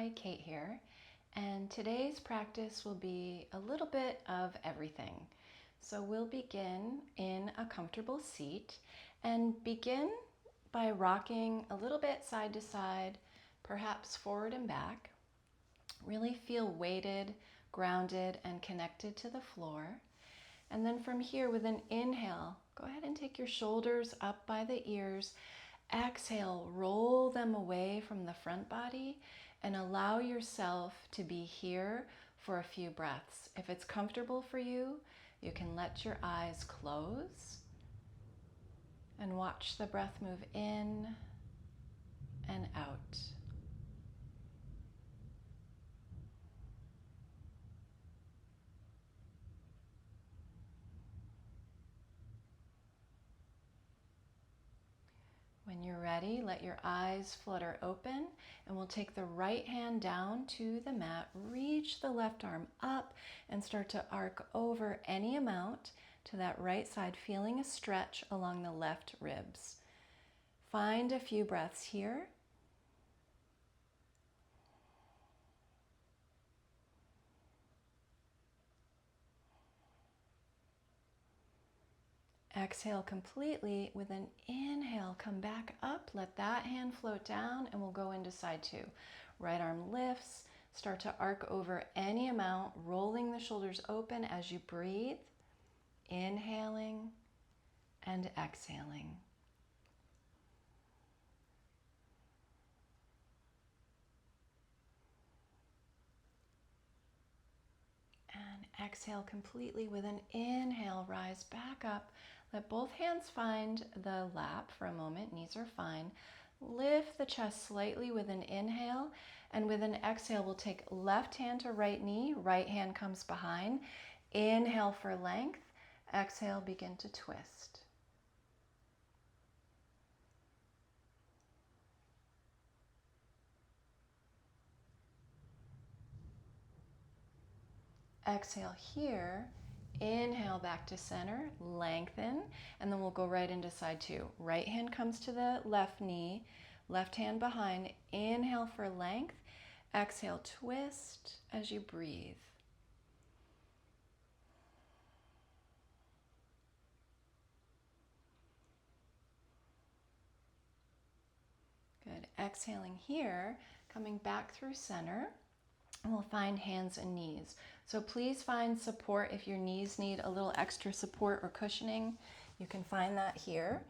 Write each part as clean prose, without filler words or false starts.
Hi, Kate here, and today's practice will be a little bit of everything. So we'll begin in a comfortable seat and begin by rocking a little bit side to side, perhaps forward and back. Really feel weighted, grounded, and connected to the floor. And then from here, with an inhale, go ahead and take your shoulders up by the ears. Exhale, roll them away from the front body and allow yourself to be here for a few breaths. If it's comfortable for you, you can let your eyes close and watch the breath move in and out. When you're ready, let your eyes flutter open, and we'll take the right hand down to the mat, reach the left arm up, and start to arc over any amount to that right side, feeling a stretch along the left ribs. Find a few breaths here. Exhale completely. With an inhale, come back up, let that hand float down, and we'll go into side two. Right arm lifts, start to arc over any amount, rolling the shoulders open as you breathe, inhaling and exhaling. And exhale completely. With an inhale, rise back up. Let both hands find the lap for a moment. Knees are fine. Lift the chest slightly with an inhale. And with an exhale, we'll take left hand to right knee. Right hand comes behind. Inhale for length. Exhale, begin to twist. Exhale here, inhale back to center, lengthen, and then we'll go right into side two. Right hand comes to the left knee, left hand behind, inhale for length, exhale, twist as you breathe. Good, exhaling here, coming back through center. And we'll find hands and knees. So please find support if your knees need a little extra support or cushioning. You can find that here.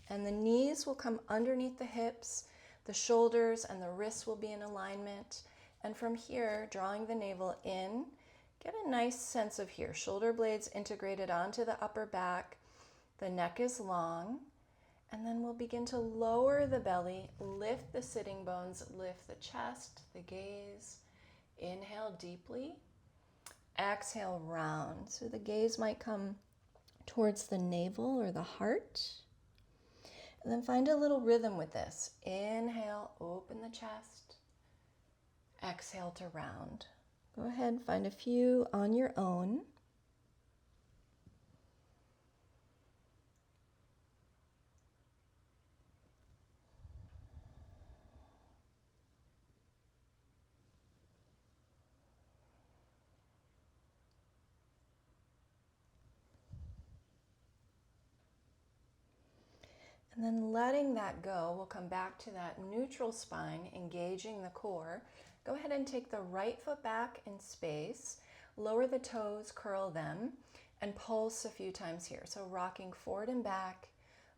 And the knees will come underneath the hips, the shoulders and the wrists will be in alignment. And from here, drawing the navel in, get a nice sense of here. Shoulder blades integrated onto the upper back. The neck is long. And then we'll begin to lower the belly, lift the sitting bones, lift the chest, the gaze. Inhale deeply, exhale round. So the gaze might come towards the navel or the heart. And then find a little rhythm with this. Inhale, open the chest. Exhale to round. Go ahead, find a few on your own. And then letting that go, we'll come back to that neutral spine, engaging the core. Go ahead and take the right foot back in space, lower the toes, curl them, and pulse a few times here. So rocking forward and back,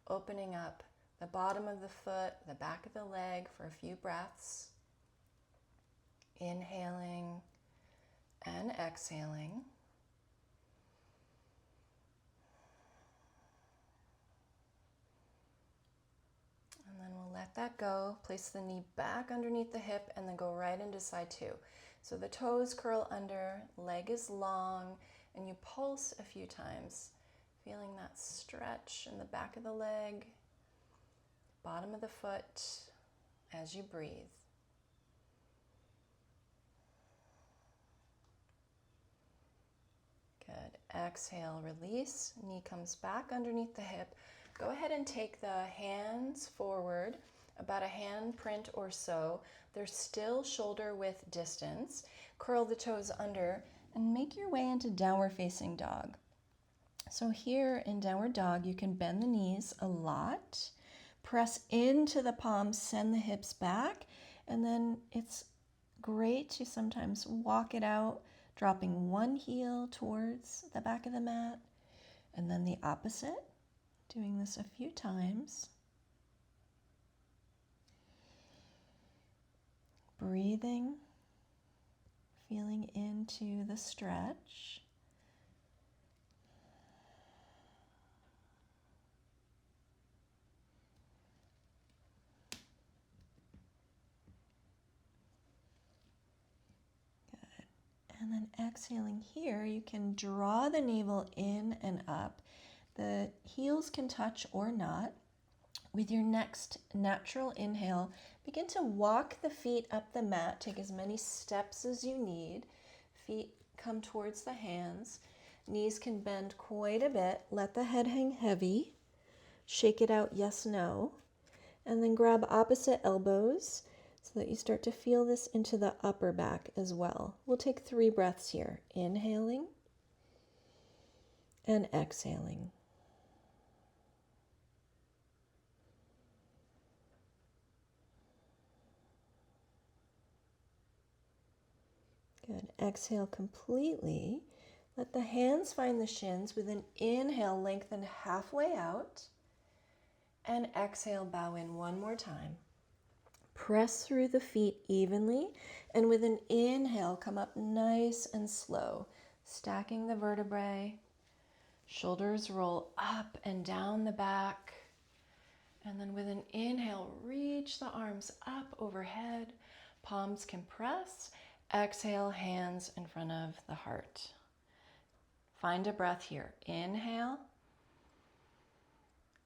opening up the bottom of the foot, the back of the leg for a few breaths. Inhaling and exhaling. And then we'll let that go. Place the knee back underneath the hip and then go right into side two. So the toes curl under, leg is long, and you pulse a few times, feeling that stretch in the back of the leg, bottom of the foot as you breathe. Good. Exhale, release. Knee comes back underneath the hip. Go ahead and take the hands forward about a hand print or so. They're still shoulder width distance. Curl the toes under and make your way into downward facing dog. So here in downward dog, you can bend the knees a lot, press into the palms, send the hips back, and then it's great to sometimes walk it out, dropping one heel towards the back of the mat, and then the opposite, doing this a few times. Breathing, feeling into the stretch. Good. And then exhaling here, you can draw the navel in and up. The heels can touch or not. With your next natural inhale, begin to walk the feet up the mat. Take as many steps as you need. Feet come towards the hands. Knees can bend quite a bit. Let the head hang heavy. Shake it out, yes, no. And then grab opposite elbows so that you start to feel this into the upper back as well. We'll take 3 breaths here. Inhaling and exhaling. Good. Exhale completely. Let the hands find the shins. With an inhale, lengthen halfway out. And exhale, bow in one more time. Press through the feet evenly. And with an inhale, come up nice and slow. Stacking the vertebrae. Shoulders roll up and down the back. And then with an inhale, reach the arms up overhead. Palms can press. Exhale, hands in front of the heart. Find a breath here. Inhale.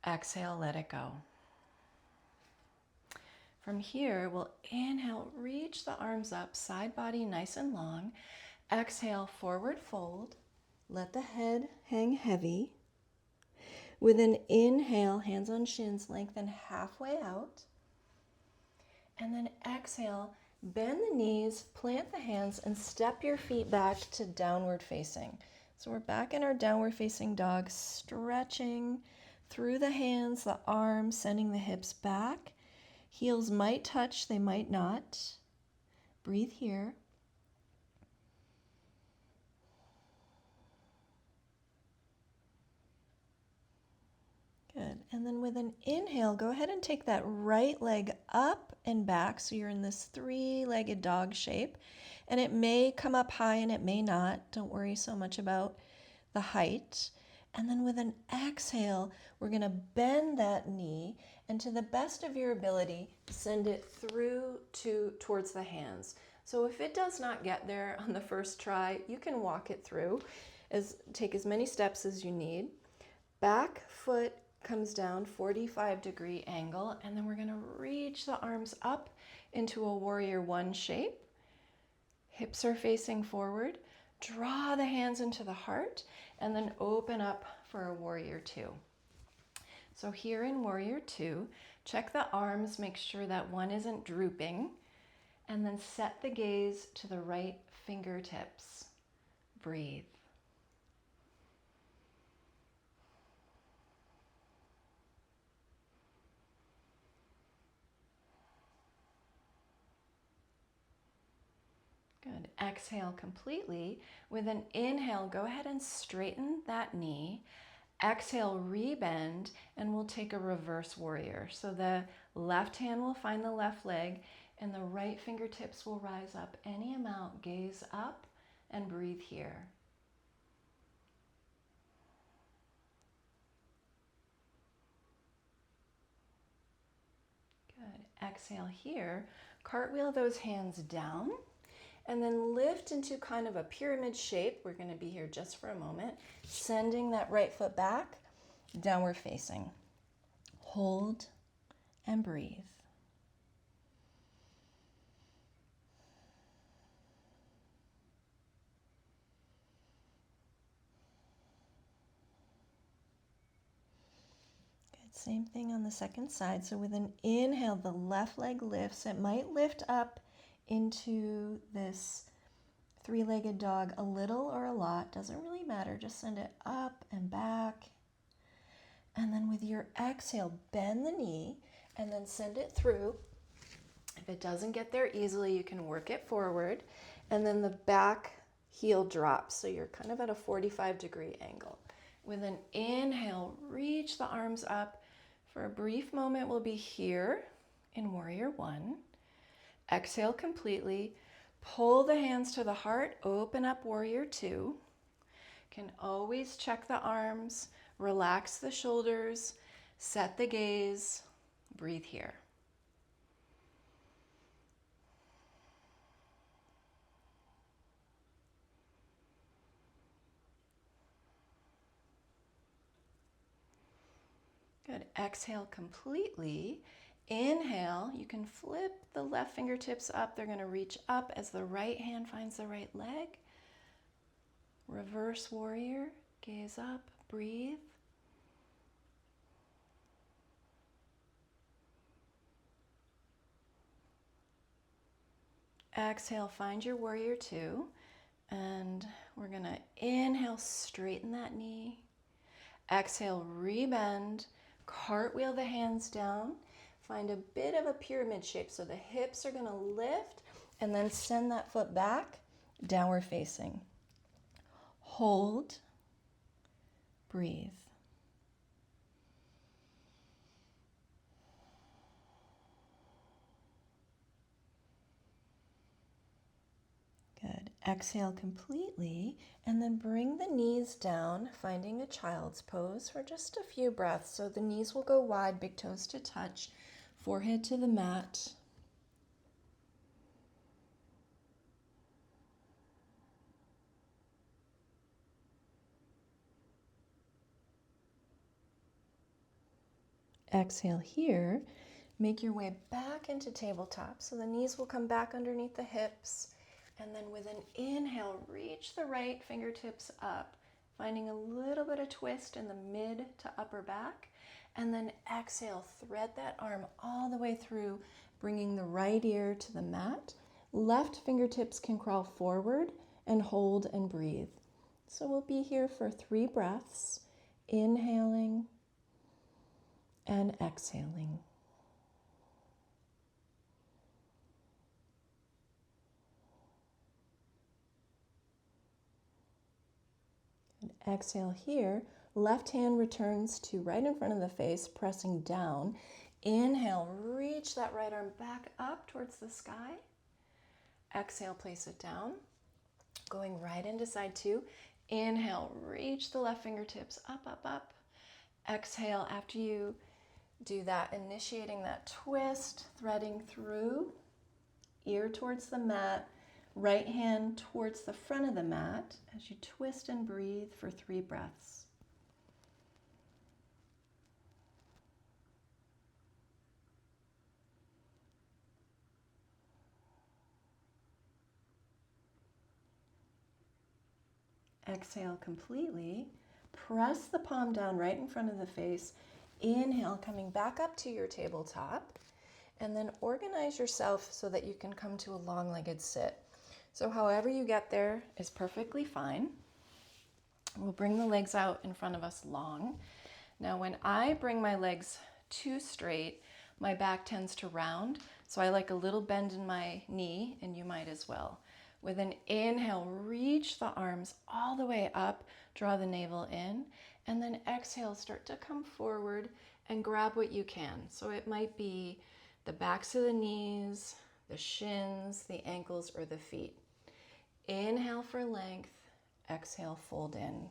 Exhale, let it go. From here, we'll inhale, reach the arms up, side body nice and long. Exhale, forward fold. Let the head hang heavy. With an inhale, hands on shins, lengthen halfway out. And then exhale, bend the knees, plant the hands, and step your feet back to downward facing. So we're back in our downward facing dog, stretching through the hands, the arms, sending the hips back. Heels might touch, they might not. Breathe here. Good. And then with an inhale, go ahead and take that right leg up and back. So you're in this 3-legged dog shape. And it may come up high and it may not. Don't worry so much about the height. And then with an exhale, we're going to bend that knee. And to the best of your ability, send it through towards the hands. So if it does not get there on the first try, you can walk it through. Take as many steps as you need. Back foot comes down, 45-degree angle, and then we're going to reach the arms up into a warrior 1 shape. Hips are facing forward. Draw the hands into the heart, and then open up for a warrior 2. So here in warrior 2, check the arms, make sure that one isn't drooping, and then set the gaze to the right fingertips. Breathe. Good. Exhale completely. With an inhale, go ahead and straighten that knee. Exhale, rebend, and we'll take a reverse warrior. So the left hand will find the left leg, and the right fingertips will rise up any amount. Gaze up and breathe here. Good. Exhale here. Cartwheel those hands down. And then lift into kind of a pyramid shape. We're going to be here just for a moment. Sending that right foot back, downward facing. Hold and breathe. Good. Same thing on the second side. So with an inhale, the left leg lifts. It might lift up into this three-legged dog a little or a lot. Doesn't really matter. Just send it up and back. And then with your exhale, bend the knee and then send it through. If it doesn't get there easily, you can work it forward. And then the back heel drops. So you're kind of at a 45-degree angle. With an inhale, reach the arms up. For a brief moment, we'll be here in Warrior One. Exhale completely. Pull the hands to the heart. Open up Warrior Two. Can always check the arms. Relax the shoulders. Set the gaze. Breathe here. Good. Exhale completely. Inhale, you can flip the left fingertips up. They're going to reach up as the right hand finds the right leg. Reverse warrior. Gaze up. Breathe. Exhale, find your Warrior Two. And we're going to inhale, straighten that knee. Exhale, rebend. Cartwheel the hands down. Find a bit of a pyramid shape. So the hips are going to lift and then send that foot back, downward facing. Hold. Breathe. Good. Exhale completely and then bring the knees down, finding a child's pose for just a few breaths. So the knees will go wide, big toes to touch, forehead to the mat. Exhale here. Make your way back into tabletop. So the knees will come back underneath the hips. And then with an inhale, reach the right fingertips up, finding a little bit of twist in the mid to upper back. And then exhale, thread that arm all the way through, bringing the right ear to the mat. Left fingertips can crawl forward and hold and breathe. So we'll be here for 3 breaths, inhaling and exhaling. Exhale here. Left hand returns to right in front of the face, pressing down. Inhale, reach that right arm back up towards the sky. Exhale, place it down. Going right into side 2. Inhale, reach the left fingertips up, up, up. Exhale, after you do that, initiating that twist, threading through, ear towards the mat. Right hand towards the front of the mat as you twist and breathe for 3 breaths. Exhale completely. Press the palm down right in front of the face. Inhale, coming back up to your tabletop. And then organize yourself so that you can come to a long-legged sit. So however you get there is perfectly fine. We'll bring the legs out in front of us long. Now when I bring my legs too straight, my back tends to round. So I like a little bend in my knee, and you might as well. With an inhale, reach the arms all the way up, draw the navel in, and then exhale, start to come forward and grab what you can. So it might be the backs of the knees, the shins, the ankles, or the feet. Inhale for length, exhale, fold in.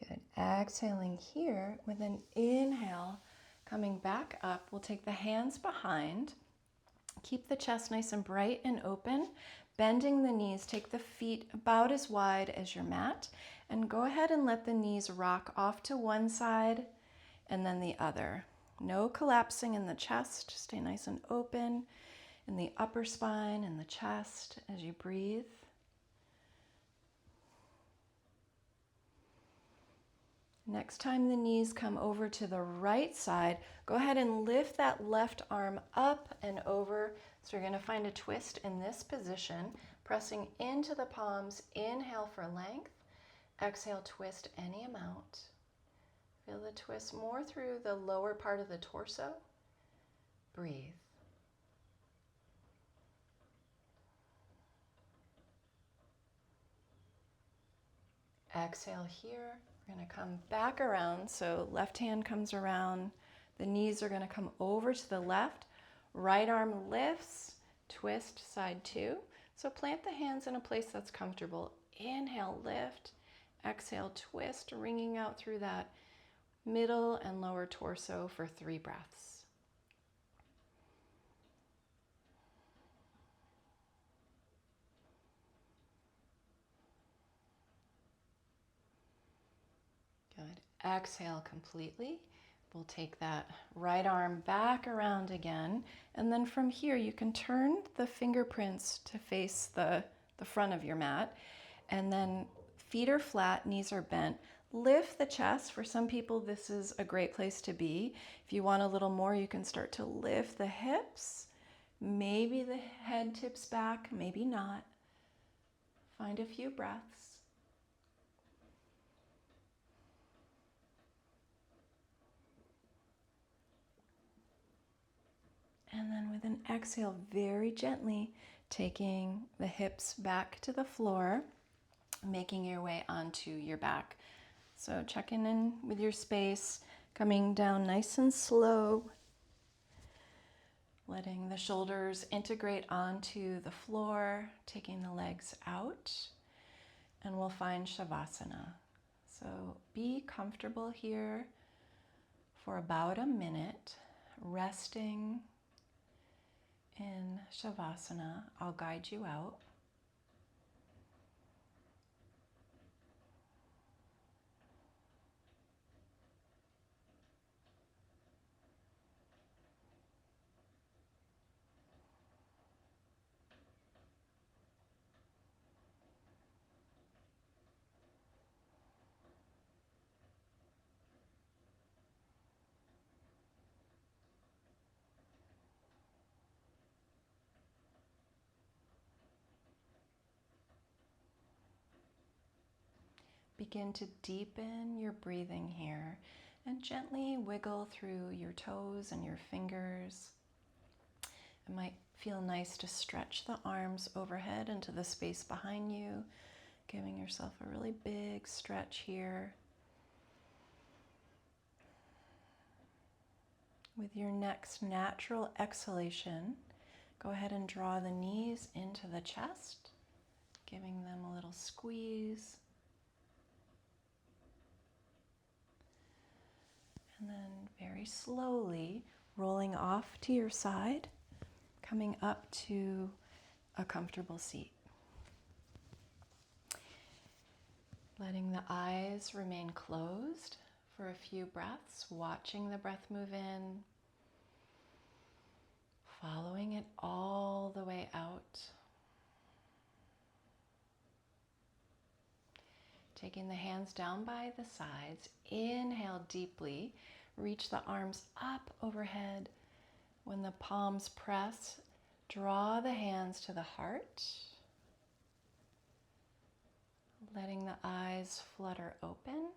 Good. Exhaling here with an inhale, coming back up. We'll take the hands behind. Keep the chest nice and bright and open. Bending the knees, take the feet about as wide as your mat, and go ahead and let the knees rock off to one side and then the other. No collapsing in the chest. Stay nice and open in the upper spine and the chest as you breathe. Next time the knees come over to the right side, go ahead and lift that left arm up and over. So you're going to find a twist in this position, pressing into the palms. Inhale for length. Exhale, twist any amount. Feel the twist more through the lower part of the torso. Breathe. Exhale here. We're going to come back around. So left hand comes around. The knees are going to come over to the left. Right arm lifts. Twist side two. So plant the hands in a place that's comfortable. Inhale, lift. Exhale, twist, wringing out through that middle and lower torso for 3 breaths. Good. Exhale completely. We'll take that right arm back around again. And then from here, you can turn the fingerprints to face the front of your mat. And then feet are flat, knees are bent. Lift the chest. For some people, this is a great place to be. If you want a little more, you can start to lift the hips. Maybe the head tips back, maybe not. Find a few breaths. And then with an exhale, very gently taking the hips back to the floor, making your way onto your back. So checking in with your space, coming down nice and slow, letting the shoulders integrate onto the floor, taking the legs out, and we'll find Shavasana. So be comfortable here for about a minute, resting in Shavasana. I'll guide you out. Begin to deepen your breathing here and gently wiggle through your toes and your fingers. It might feel nice to stretch the arms overhead into the space behind you, giving yourself a really big stretch here. With your next natural exhalation, go ahead and draw the knees into the chest, giving them a little squeeze. And then very slowly rolling off to your side, coming up to a comfortable seat. Letting the eyes remain closed for a few breaths, watching the breath move in, following it all the way out. Taking the hands down by the sides, inhale deeply, reach the arms up overhead. When the palms press, draw the hands to the heart, letting the eyes flutter open.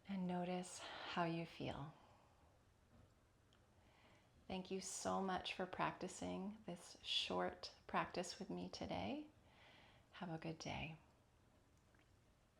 And notice how you feel. Thank you so much for practicing this short practice with me today. Have a good day.